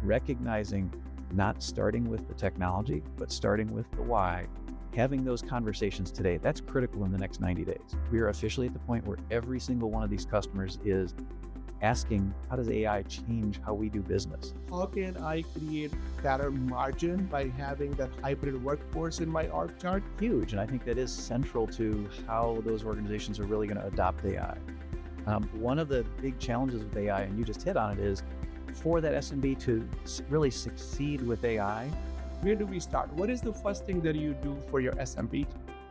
recognizing not starting with the technology, but starting with the why, having those conversations today, that's critical in the next 90 days. We are officially at the point where every single one of these customers is asking, how does AI change how we do business? How can I create better margin by having that hybrid workforce in my org chart? Huge, and I think that is central to how those organizations are really going to adopt AI. One of the big challenges with AI, and you just hit on it, is for that SMB to really succeed with AI. Where do we start? What is the first thing that you do for your SMB?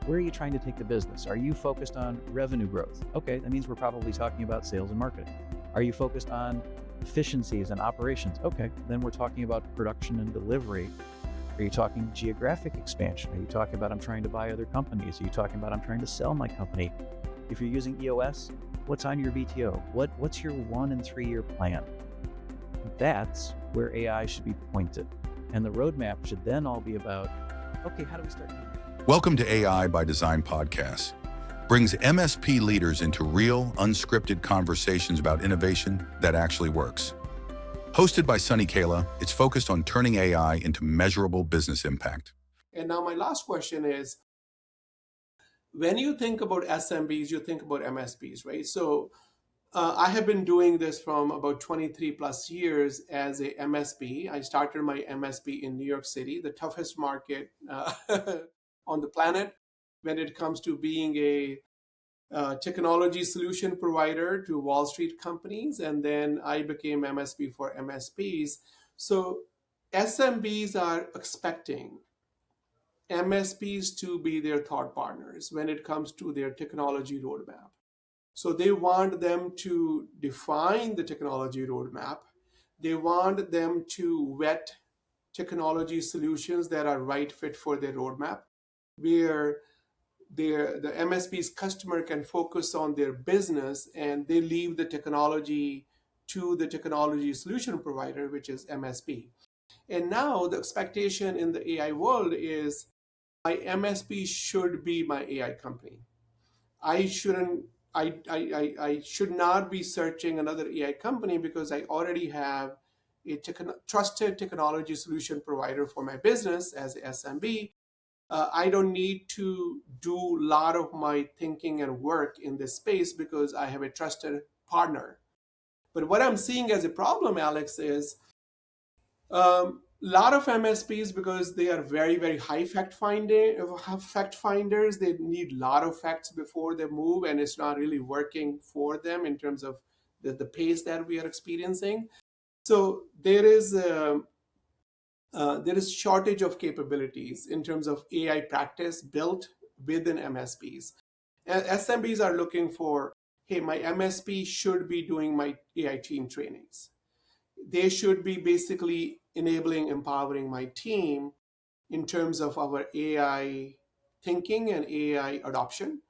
Where are you trying to take the business? Are you focused on revenue growth? Okay, that means we're probably talking about sales and marketing. Are you focused on efficiencies and operations? Okay, then we're talking about production and delivery. Are you talking geographic expansion? Are you talking about I'm trying to buy other companies? Are you talking about I'm trying to sell my company? If you're using EOS, what's on your VTO? What's your 1 and 3 year plan? That's where AI should be pointed. And the roadmap should then all be about, okay, how do we start doing that? Welcome to AI by Design podcast. Brings MSP leaders into real, unscripted conversations about innovation that actually works. Hosted by Kaila, it's focused on turning AI into measurable business impact. And now my last question is, when you think about SMBs, you think about MSPs, right? So I have been doing this from about 23 plus years as a MSP. I started my MSP in New York City, the toughest market on the planet when it comes to being a technology solution provider to Wall Street companies. And then I became MSP for MSPs. So SMBs are expecting MSPs to be their thought partners when it comes to their technology roadmap. So they want them to define the technology roadmap. They want them to vet technology solutions that are right fit for their roadmap, where the MSP's customer can focus on their business and they leave the technology to the technology solution provider, which is MSP. And now the expectation in the AI world is my MSP should be my AI company. I should not be searching another AI company because I already have a trusted technology solution provider for my business as a SMB. I don't need to do a lot of my thinking and work in this space because I have a trusted partner. But what I'm seeing as a problem, Alex, is a lot of MSPs, because they are very, very high fact finders, they need a lot of facts before they move, and it's not really working for them in terms of the pace that we are experiencing. So there is shortage of capabilities in terms of AI practice built within MSPs. SMBs are looking for, hey, my MSP should be doing my AI team trainings. They should be basically enabling, empowering my team in terms of our AI thinking and AI adoption.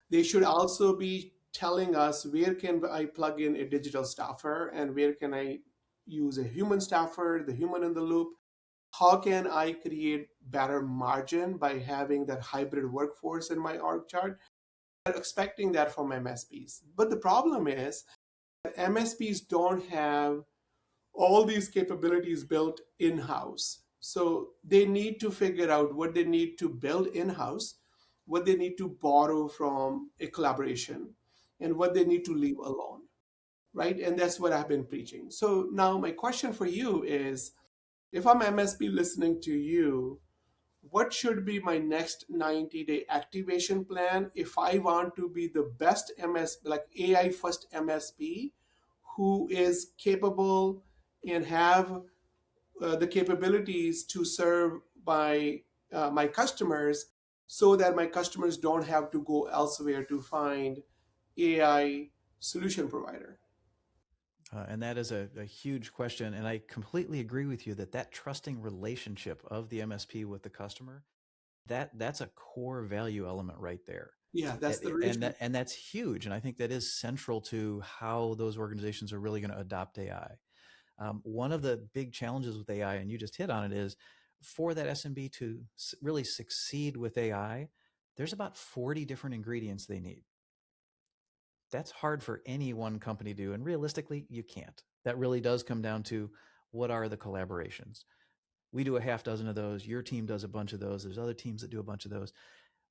They should also be telling us where can I plug in a digital staffer and where can I use a human staffer, the human in the loop. How can I create better margin by having that hybrid workforce in my org chart? I'm expecting that from MSPs. But the problem is that MSPs don't have all these capabilities built in-house. So they need to figure out what they need to build in-house, what they need to borrow from a collaboration, and what they need to leave alone, right? And that's what I've been preaching. So now my question for you is, if I'm MSP listening to you, what should be my next 90-day activation plan if I want to be the best like AI first MSP who is capable and have the capabilities to serve my customers, so that my customers don't have to go elsewhere to find AI solution provider? And that is a huge question. And I completely agree with you that trusting relationship of the MSP with the customer, that's a core value element right there. Yeah, that's the reason. And that's huge. And I think that is central to how those organizations are really going to adopt AI. One of the big challenges with AI, and you just hit on it, is for that SMB to really succeed with AI, there's about 40 different ingredients they need. That's hard for any one company to do. And realistically, you can't. That really does come down to what are the collaborations? We do a half dozen of those. Your team does a bunch of those. There's other teams that do a bunch of those.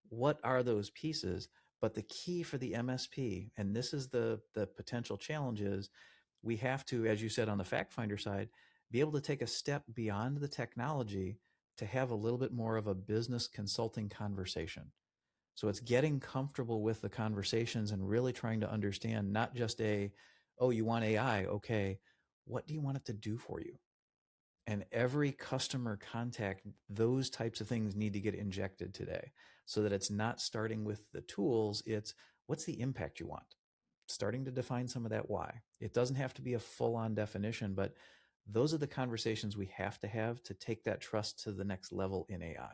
What are those pieces? But the key for the MSP, and this is the potential challenge, is we have to, as you said on the fact finder side, be able to take a step beyond the technology to have a little bit more of a business consulting conversation. So it's getting comfortable with the conversations and really trying to understand not just oh, you want AI? Okay. What do you want it to do for you? And every customer contact, those types of things need to get injected today so that it's not starting with the tools. It's what's the impact you want? Starting to define some of that why. It doesn't have to be a full on definition, but those are the conversations we have to take that trust to the next level in AI.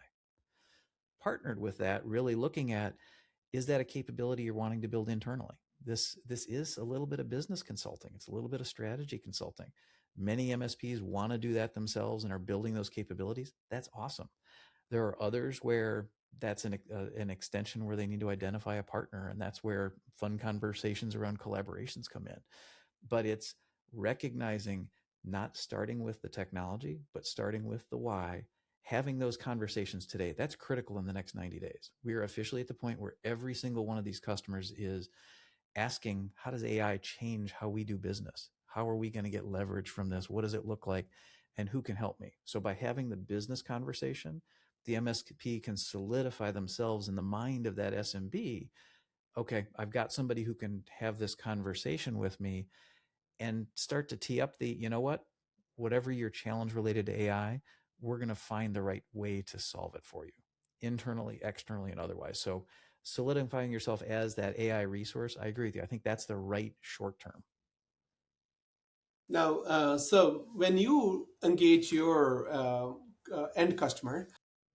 Partnered with that, really looking at, is that a capability you're wanting to build internally? This is a little bit of business consulting. It's a little bit of strategy consulting. Many MSPs want to do that themselves and are building those capabilities. That's awesome. There are others where that's an extension where they need to identify a partner, and that's where fun conversations around collaborations come in. But it's recognizing, not starting with the technology, but starting with the why, having those conversations today. That's critical in the next 90 days. We are officially at the point where every single one of these customers is asking, how does AI change how we do business? How are we going to get leverage from this? What does it look like? And who can help me? So by having the business conversation, the MSP can solidify themselves in the mind of that SMB. Okay, I've got somebody who can have this conversation with me and start to tee up you know what? Whatever your challenge related to AI, we're going to find the right way to solve it for you, internally, externally, and otherwise. So solidifying yourself as that AI resource, I agree with you. I think that's the right short term. Now, so when you engage your end customer,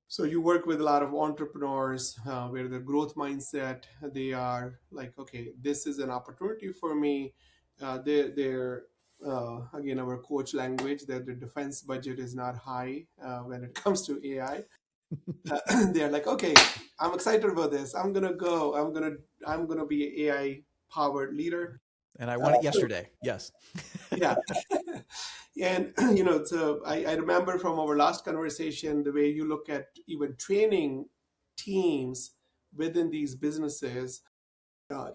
so you work with a lot of entrepreneurs where the growth mindset, they are like, okay, this is an opportunity for me. They're again, our coach language, that the defense budget is not high when it comes to AI. They're like, okay, I'm excited about this. I'm gonna go. I'm gonna be an AI powered leader. And I want it yesterday. Yes. Yeah. And so I remember from our last conversation the way you look at even training teams within these businesses.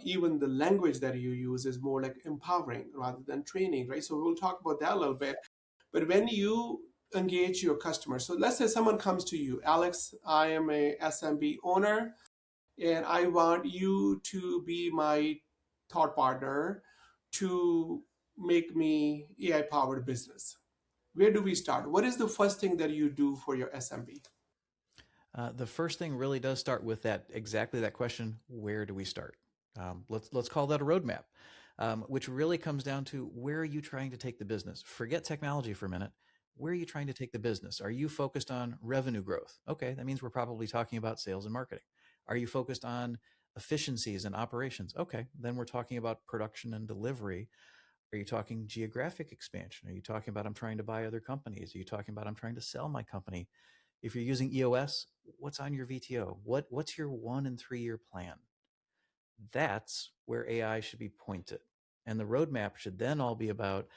Even the language that you use is more like empowering rather than training, right? So we'll talk about that a little bit. But when you engage your customers, so let's say someone comes to you, Alex, I am a SMB owner, and I want you to be my thought partner to make me AI powered business. Where do we start? What is the first thing that you do for your SMB? The first thing really does start with exactly that question: where do we start? Let's call that a roadmap, which really comes down to, where are you trying to take the business? Forget technology for a minute. Where are you trying to take the business? Are you focused on revenue growth? Okay, that means we're probably talking about sales and marketing. Are you focused on efficiencies and operations? Okay, then we're talking about production and delivery. Are you talking geographic expansion? Are you talking about, I'm trying to buy other companies? Are you talking about, I'm trying to sell my company? If you're using EOS, what's on your VTO? What's your 1 and 3 year plan? That's where AI should be pointed. And the roadmap should then all be about,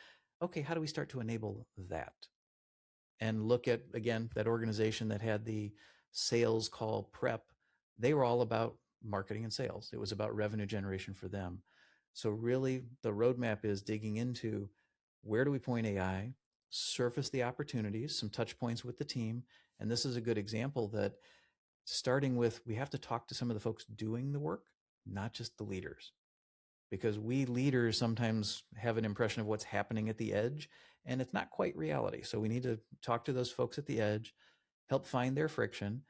okay, how do we start to enable that? And look at, again, that organization that had the sales call prep. They were all about marketing and sales. It was about revenue generation for them. So really the roadmap is digging into, where do we point AI, surface the opportunities, some touch points with the team. And this is a good example that, starting with, we have to talk to some of the folks doing the work, not just the leaders, because we leaders sometimes have an impression of what's happening at the edge, and it's not quite reality. So we need to talk to those folks at the edge, help find their friction,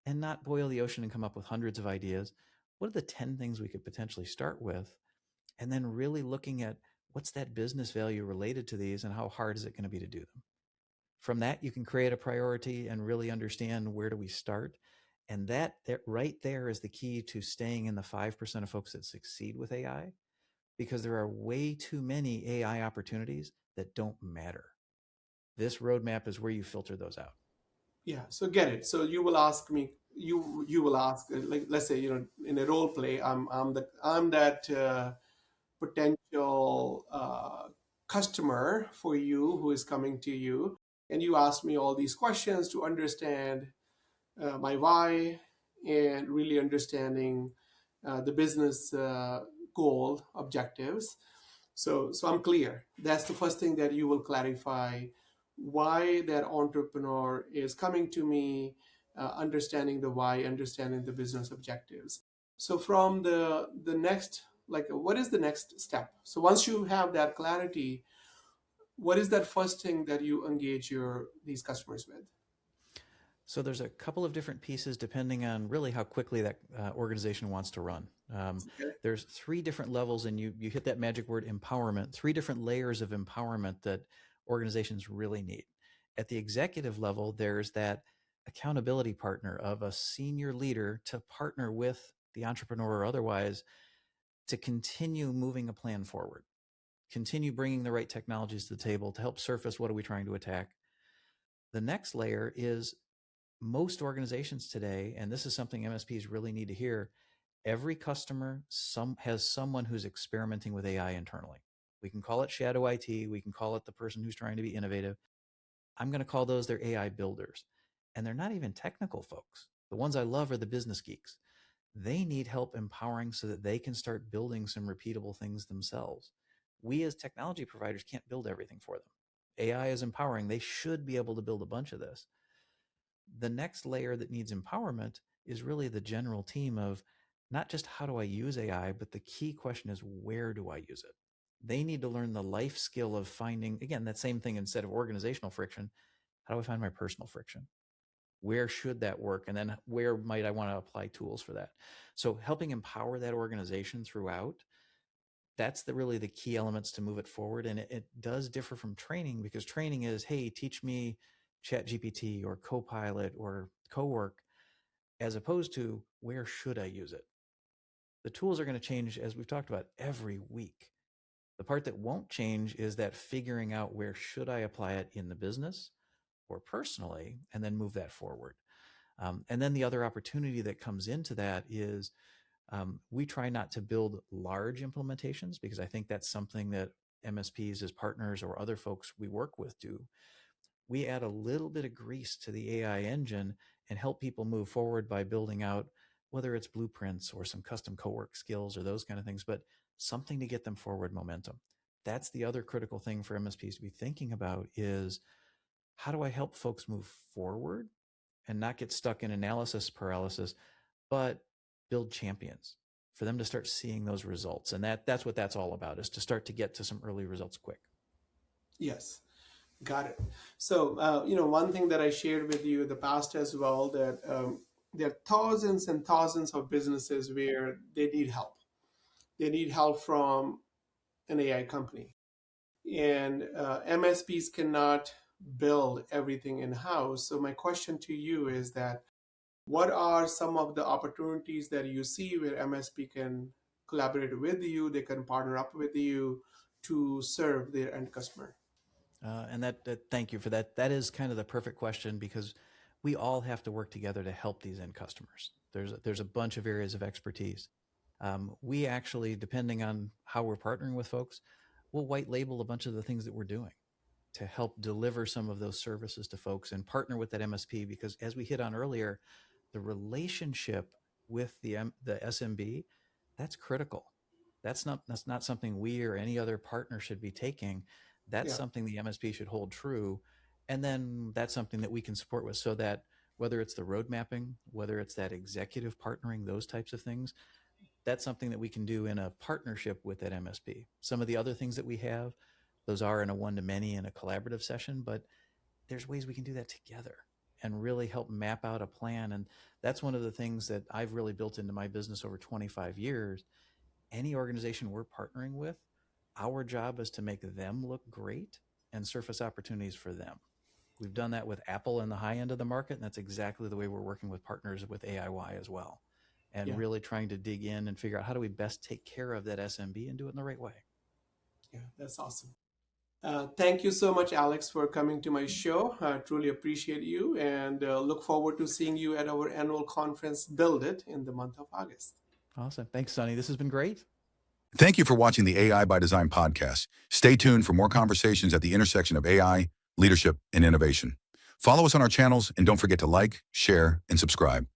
and not boil the ocean and come up with hundreds of ideas. What are the 10 things we could potentially start with? And then really looking at, what's that business value related to these, and how hard is it going to be to do them? From that, you can create a priority and really understand, where do we start? And that right there is the key to staying in the 5% of folks that succeed with AI, because there are way too many AI opportunities that don't matter. This roadmap is where you filter those out. Yeah, so get it. So you will ask me, you will ask, like, let's say, in a role play, I'm that potential customer for you who is coming to you, and you ask me all these questions to understand my why and really understanding the business goal objectives. So I'm clear. That's the first thing that you will clarify why that entrepreneur is coming to me, understanding the why, understanding the business objectives. So from the next, like, what is the next step? So once you have that clarity, what is that first thing that you engage these customers with? So there's a couple of different pieces depending on really how quickly that organization wants to run. Okay. There's three different levels, and you hit that magic word empowerment, three different layers of empowerment that organizations really need. At the executive level, there's that accountability partner of a senior leader to partner with the entrepreneur or otherwise to continue moving a plan forward, continue bringing the right technologies to the table to help surface what are we trying to attack. The next layer is most organizations today, and this is something MSPs really need to hear, every customer has someone who's experimenting with AI internally. We can call it shadow IT. We can call it the person who's trying to be innovative. I'm going to call those their AI builders. And they're not even technical folks. The ones I love are the business geeks. They need help empowering so that they can start building some repeatable things themselves. We as technology providers can't build everything for them. AI is empowering. They should be able to build a bunch of this. The next layer that needs empowerment is really the general team of not just how do I use AI, but the key question is where do I use it? They need to learn the life skill of finding, again, that same thing instead of organizational friction. How do I find my personal friction? Where should that work? And then where might I want to apply tools for that? So helping empower that organization throughout, that's really the key elements to move it forward. And it does differ from training, because training is, hey, teach me ChatGPT or Copilot or Cowork, as opposed to where should I use it? The tools are going to change, as we've talked about, every week. The part that won't change is that figuring out where should I apply it in the business or personally, and then move that forward. And then the other opportunity that comes into that is we try not to build large implementations, because I think that's something that MSPs as partners or other folks we work with do. We add a little bit of grease to the AI engine and help people move forward by building out, whether it's blueprints or some custom co-work skills or those kind of things, but something to get them forward momentum. That's the other critical thing for MSPs to be thinking about is, how do I help folks move forward and not get stuck in analysis paralysis, but build champions for them to start seeing those results? And that's what that's all about, is to start to get to some early results quick. Yes. Got it. So, one thing that I shared with you in the past as well, that there are thousands and thousands of businesses where they need help. They need help from an AI company. And MSPs cannot build everything in-house. So my question to you is that, what are some of the opportunities that you see where MSP can collaborate with you, they can partner up with you to serve their end customer? And thank you for that. That is kind of the perfect question, because we all have to work together to help these end customers. There's a bunch of areas of expertise. We actually, depending on how we're partnering with folks, we'll white label a bunch of the things that we're doing to help deliver some of those services to folks and partner with that MSP, because as we hit on earlier, the relationship with the SMB, that's critical. That's not something we or any other partner should be taking. That's Yeah. something the MSP should hold true. And then that's something that we can support with, so that whether it's the road mapping, whether it's that executive partnering, those types of things, that's something that we can do in a partnership with that MSP. Some of the other things that we have, those are in a one-to-many in a collaborative session, but there's ways we can do that together and really help map out a plan. And that's one of the things that I've really built into my business over 25 years. Any organization we're partnering with, our job is to make them look great and surface opportunities for them. We've done that with Apple in the high end of the market, and that's exactly the way we're working with partners with AIY as well, and Yeah. really trying to dig in and figure out how do we best take care of that SMB and do it in the right way. Yeah, that's awesome. Thank you so much, Alex, for coming to my show. I truly appreciate you, and look forward to seeing you at our annual conference, Build It, in the month of August. Awesome. Thanks, Sonny. This has been great. Thank you for watching the AI by Design podcast. Stay tuned for more conversations at the intersection of AI, leadership, and innovation. Follow us on our channels and don't forget to like, share, and subscribe.